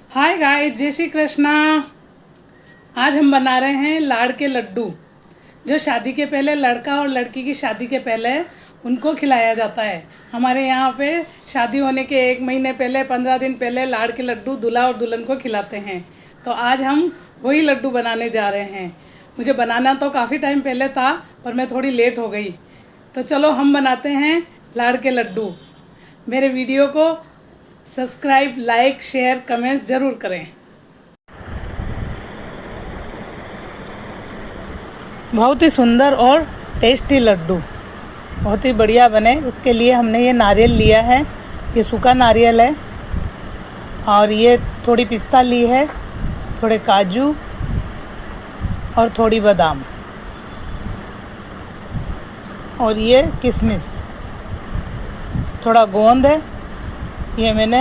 Hi guys, जय श्री कृष्णा। आज हम बना रहे हैं लाड़ के लड्डू। जो शादी के पहले लड़का और लड़की की शादी के पहले उनको खिलाया जाता है। हमारे यहाँ पे शादी होने के 1 महीने पहले 15 दिन पहले लाड़ के लड्डू दूल्हा और दुल्हन को खिलाते हैं। तो आज हम वही लड्डू बनाने जा रहे हैं। मुझे बनाना तो काफ़ी टाइम पहले था, पर मैं थोड़ी लेट हो गई। तो चलो हम बनाते हैं लाड़ के लड्डू। मेरे वीडियो को सब्सक्राइब, लाइक, शेयर, कमेंट्स ज़रूर करें। बहुत ही सुंदर और टेस्टी लड्डू बहुत ही बढ़िया बने, उसके लिए हमने ये नारियल लिया है। ये सूखा नारियल है और ये थोड़ी पिस्ता ली है, थोड़े काजू और थोड़ी बादाम और ये किशमिश, थोड़ा गोंद है। ये मैंने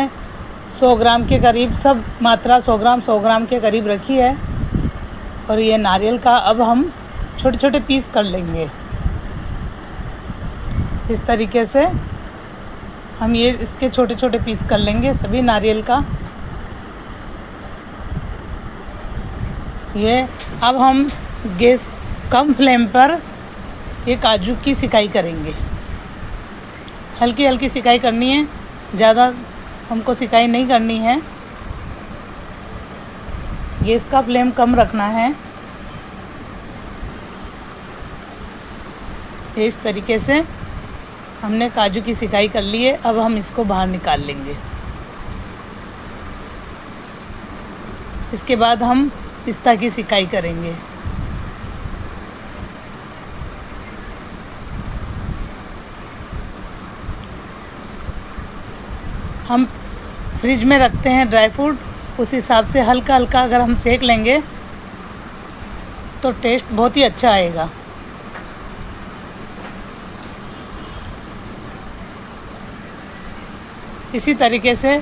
100 ग्राम के करीब, सब मात्रा 100 ग्राम के करीब रखी है। और ये नारियल का अब हम छोटे छोटे पीस कर लेंगे। इस तरीके से हम ये इसके छोटे छोटे पीस कर लेंगे सभी नारियल का। ये अब हम गैस कम फ्लेम पर ये काजू की सिकाई करेंगे। हल्की हल्की सिकाई करनी है, ज़्यादा हमको सिकाई नहीं करनी है। गैस का फ्लेम कम रखना है। इस तरीके से हमने काजू की सिकाई कर ली है। अब हम इसको बाहर निकाल लेंगे। इसके बाद हम पिस्ता की सिकाई करेंगे। हम फ्रिज में रखते हैं ड्राई फ्रूट, उस हिसाब से हल्का हल्का अगर हम सेक लेंगे तो टेस्ट बहुत ही अच्छा आएगा। इसी तरीके से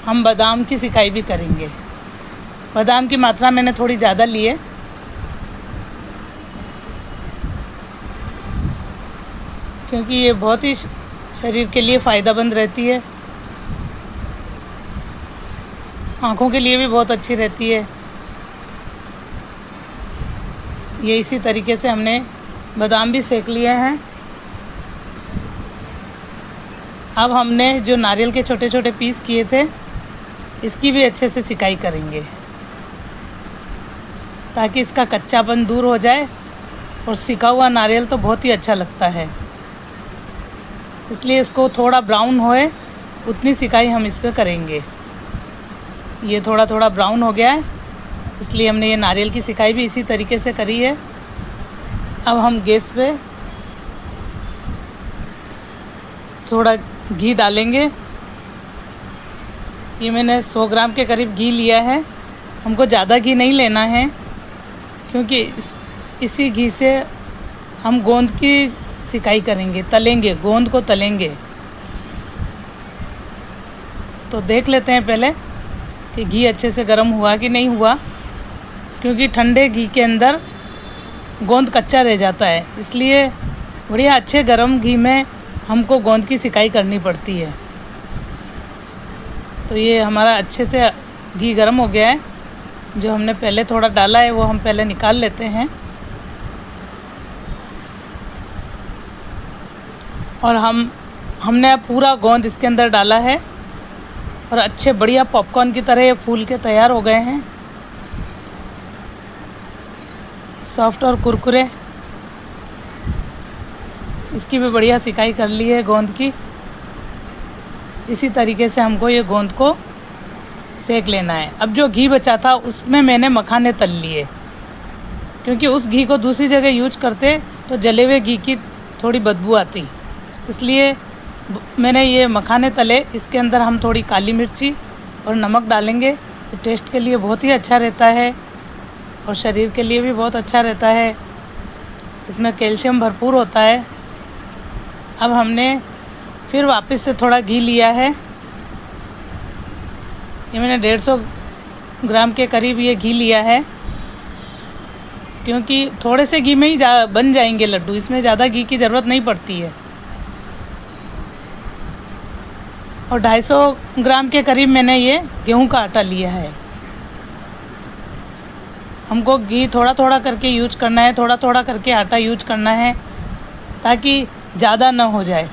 हम बादाम की सिकाई भी करेंगे। बादाम की मात्रा मैंने थोड़ी ज़्यादा ली है, क्योंकि ये बहुत ही शरीर के लिए फ़ायदेमंद रहती है, आँखों के लिए भी बहुत अच्छी रहती है। ये इसी तरीके से हमने बादाम भी सेक लिए हैं। अब हमने जो नारियल के छोटे छोटे पीस किए थे, इसकी भी अच्छे से सिकाई करेंगे ताकि इसका कच्चापन दूर हो जाए। और सिका हुआ नारियल तो बहुत ही अच्छा लगता है, इसलिए इसको थोड़ा ब्राउन होए उतनी सिकाई हम इस पर करेंगे। ये थोड़ा थोड़ा ब्राउन हो गया है, इसलिए हमने ये नारियल की सिकाई भी इसी तरीके से करी है। अब हम गैस पे थोड़ा घी डालेंगे। ये मैंने 100 ग्राम के करीब घी लिया है। हमको ज़्यादा घी नहीं लेना है, क्योंकि इसी घी से हम गोंद की सिकाई करेंगे, तलेंगे, गोंद को तलेंगे। तो देख लेते हैं पहले कि घी अच्छे से गर्म हुआ कि नहीं हुआ, क्योंकि ठंडे घी के अंदर गोंद कच्चा रह जाता है। इसलिए बढ़िया अच्छे गर्म घी में हमको गोंद की सिकाई करनी पड़ती है। तो ये हमारा अच्छे से घी गर्म हो गया है। जो हमने पहले थोड़ा डाला है वो हम पहले निकाल लेते हैं। और हमने अब पूरा गोंद इसके अंदर डाला है और अच्छे बढ़िया पॉपकॉर्न की तरह ये फूल के तैयार हो गए हैं, सॉफ्ट और कुरकुरे। इसकी भी बढ़िया सिकाई कर ली है गोंद की। इसी तरीके से हमको ये गोंद को सेक लेना है। अब जो घी बचा था उसमें मैंने मखाने तल लिए, क्योंकि उस घी को दूसरी जगह यूज करते तो जले हुए घी की थोड़ी बदबू आती, इसलिए मैंने ये मखाने तले। इसके अंदर हम थोड़ी काली मिर्ची और नमक डालेंगे। ये टेस्ट के लिए बहुत ही अच्छा रहता है और शरीर के लिए भी बहुत अच्छा रहता है। इसमें कैल्शियम भरपूर होता है। अब हमने फिर वापस से थोड़ा घी लिया है। ये मैंने 150 ग्राम के करीब ये घी लिया है, क्योंकि थोड़े से घी में ही बन जाएंगे लड्डू। इसमें ज़्यादा घी की ज़रूरत नहीं पड़ती है। और 250 ग्राम के करीब मैंने ये गेहूं का आटा लिया है। हमको घी थोड़ा थोड़ा करके यूज करना है, थोड़ा थोड़ा करके आटा यूज करना है ताकि ज़्यादा ना हो जाए,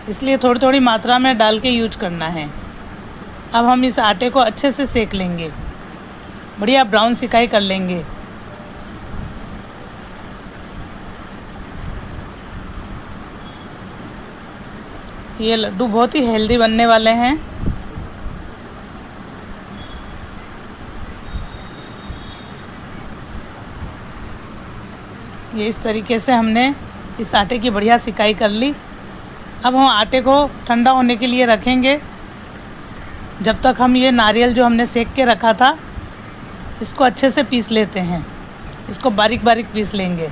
इसलिए थोड़ी थोड़ी मात्रा में डाल के यूज करना है। अब हम इस आटे को अच्छे से सेक लेंगे, बढ़िया ब्राउन सिकाई कर लेंगे। ये लड्डू बहुत ही हेल्दी बनने वाले हैं। ये इस तरीके से हमने इस आटे की बढ़िया सिकाई कर ली। अब हम आटे को ठंडा होने के लिए रखेंगे। जब तक हम ये नारियल जो हमने सेक के रखा था इसको अच्छे से पीस लेते हैं, इसको बारीक बारीक पीस लेंगे।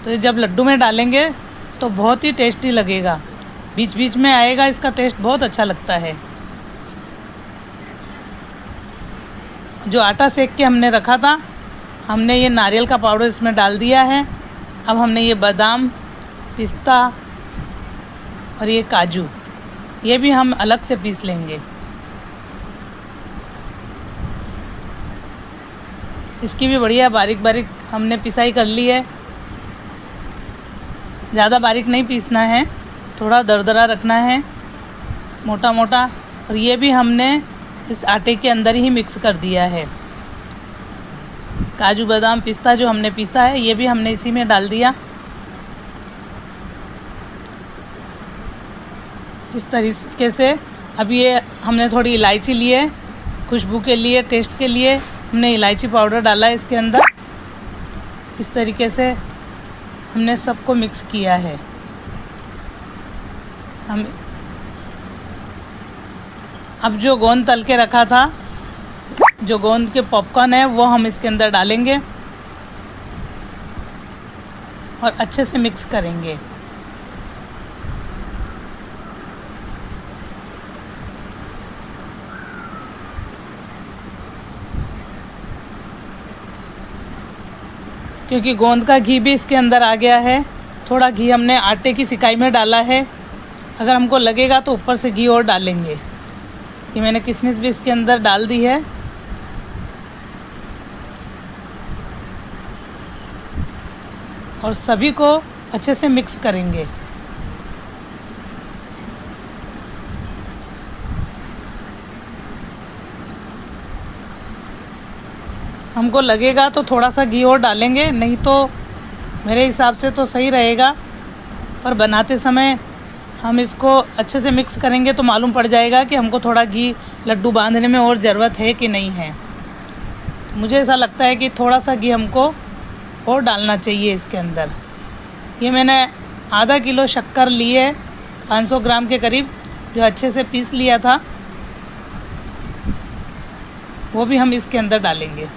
तो ये जब लड्डू में डालेंगे तो बहुत ही टेस्टी लगेगा, बीच बीच में आएगा, इसका टेस्ट बहुत अच्छा लगता है। जो आटा सेक के हमने रखा था, हमने ये नारियल का पाउडर इसमें डाल दिया है। अब हमने ये बादाम, पिस्ता और ये काजू, ये भी हम अलग से पीस लेंगे। इसकी भी बढ़िया बारीक बारीक हमने पिसाई कर ली है। ज़्यादा बारीक नहीं पीसना है, थोड़ा दरदरा रखना है, मोटा मोटा। और ये भी हमने इस आटे के अंदर ही मिक्स कर दिया है। काजू बादाम पिस्ता जो हमने पीसा है ये भी हमने इसी में डाल दिया। इस तरीके से अब ये हमने थोड़ी इलायची ली है, खुशबू के लिए, टेस्ट के लिए हमने इलायची पाउडर डाला है इसके अंदर। इस तरीके से हमने सबको मिक्स किया है। हम अब जो गोंद तल के रखा था, जो गोंद के पॉपकॉर्न है, वो हम इसके अंदर डालेंगे और अच्छे से मिक्स करेंगे। क्योंकि गोंद का घी भी इसके अंदर आ गया है, थोड़ा घी हमने आटे की सिकाई में डाला है। अगर हमको लगेगा तो ऊपर से घी और डालेंगे। ये मैंने किशमिश भी इसके अंदर डाल दी है। और सभी को अच्छे से मिक्स करेंगे। हमको लगेगा तो थोड़ा सा घी और डालेंगे, नहीं तो मेरे हिसाब से तो सही रहेगा। पर बनाते समय हम इसको अच्छे से मिक्स करेंगे तो मालूम पड़ जाएगा कि हमको थोड़ा घी लड्डू बांधने में और ज़रूरत है कि नहीं है। तो मुझे ऐसा लगता है कि थोड़ा सा घी हमको और डालना चाहिए इसके अंदर। ये मैंने आधा किलो शक्कर ली है, 500 ग्राम के करीब, जो अच्छे से पीस लिया था, वो भी हम इसके अंदर डालेंगे।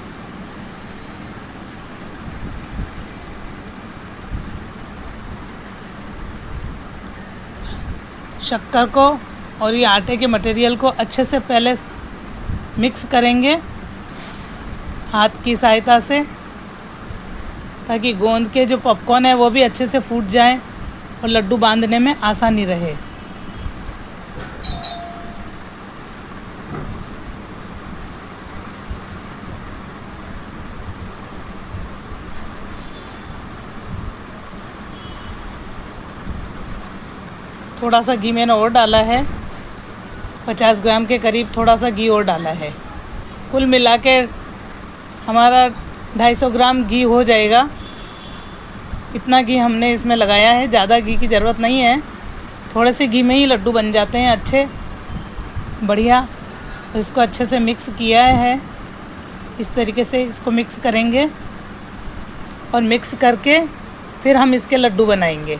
शक्कर को और ये आटे के मटेरियल को अच्छे से पहले मिक्स करेंगे हाथ की सहायता से, ताकि गोंद के जो पॉपकॉर्न है वो भी अच्छे से फूट जाए और लड्डू बांधने में आसानी रहे। थोड़ा सा घी मैंने और डाला है, 50 ग्राम के करीब थोड़ा सा घी और डाला है। कुल मिला के हमारा 250 ग्राम घी हो जाएगा। इतना घी हमने इसमें लगाया है, ज़्यादा घी की ज़रूरत नहीं है। थोड़े से घी में ही लड्डू बन जाते हैं अच्छे, बढ़िया। इसको अच्छे से मिक्स किया है। इस तरीके से इसको मिक्स करेंगे और मिक्स करके फिर हम इसके लड्डू बनाएंगे।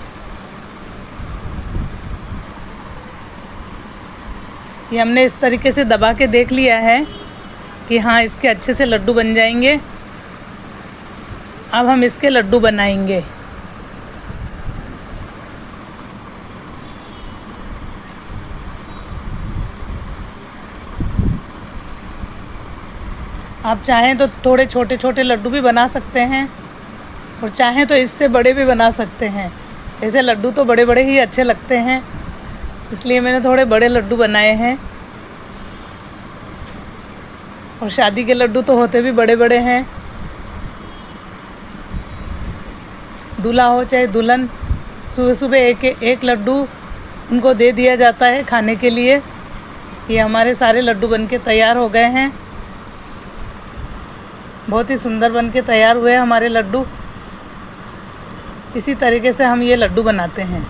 ये हमने इस तरीके से दबा के देख लिया है कि हाँ, इसके अच्छे से लड्डू बन जाएंगे। अब हम इसके लड्डू बनाएंगे। आप चाहें तो थोड़े छोटे छोटे लड्डू भी बना सकते हैं और चाहें तो इससे बड़े भी बना सकते हैं। ऐसे लड्डू तो बड़े बड़े ही अच्छे लगते हैं, इसलिए मैंने थोड़े बड़े लड्डू बनाए हैं। और शादी के लड्डू तो होते भी बड़े बड़े हैं, दूल्हा हो चाहे दुल्हन, सुबह सुबह एक लड्डू उनको दे दिया जाता है खाने के लिए। ये हमारे सारे लड्डू बनके तैयार हो गए हैं। बहुत ही सुंदर बनके तैयार हुए हमारे लड्डू। इसी तरीके से हम ये लड्डू बनाते हैं।